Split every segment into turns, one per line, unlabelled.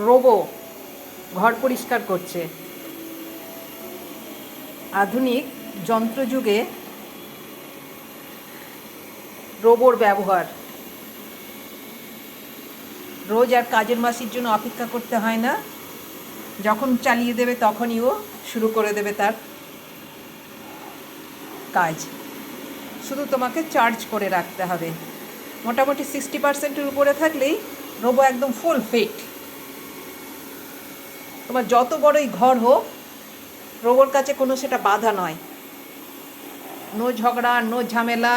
Robo ঘর পরিষ্কার করছে। আধুনিক যন্ত্রযুগে রোবোর ব্যবহার। রোজ আর কাজের মাসির জন্য অপেক্ষা করতে হয় না, যখন চালিয়ে দেবে তখনই ও শুরু করে দেবে তার কাজ। শুধু তোমাকে চার্জ করে রাখতে হবে। মোটামুটি 60%-এর উপরে থাকলেই রোবো একদম ফুল ফিট। তোমার যত বড়ই ঘর হোক, রোবোর কাছে কোনো সেটা বাধা নয়। নো ঝগড়া, নো ঝামেলা,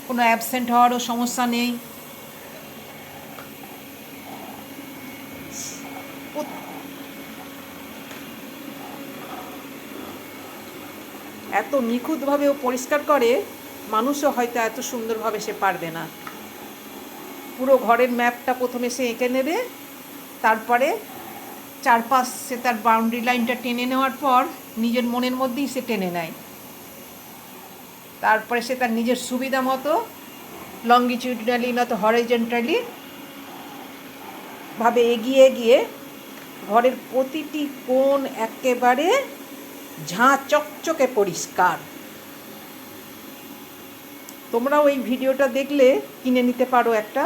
কোনো অ্যাবসেন্ট হওয়ারও সমস্যা নেই। এত নিখুঁতভাবে ও পরিষ্কার করে, মানুষও হয়তো এত সুন্দরভাবে সে পারবে না। পুরো ঘরের ম্যাপটা প্রথমে সে এঁকে নেবে, তারপরে চারপাশ সে তার বাউন্ডারি লাইনটা টেনে নেওয়ার পর নিজের মনের মধ্যেই সে টেনে নেয়। তারপরে সে তার নিজের সুবিধা মতো লঙ্গিটিউডনালি নয়তো হরাইজন্টালি ভাবে এগিয়ে গিয়ে ঘরের প্রতিটি কোণ একেবারে ঝাঁ চকচকে পরিষ্কার। তোমরাও এই ভিডিওটা দেখলে কিনে নিতে পারো একটা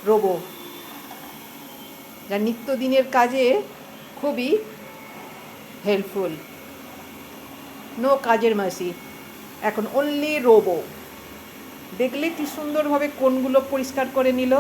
রোবো, যা নিত্যদিনের কাজে খুবই হেল্পফুল। নো কাজের মাসি, এখন অনলি রোবো। দেখলে কি সুন্দরভাবে কোণগুলো পরিষ্কার করে নিল।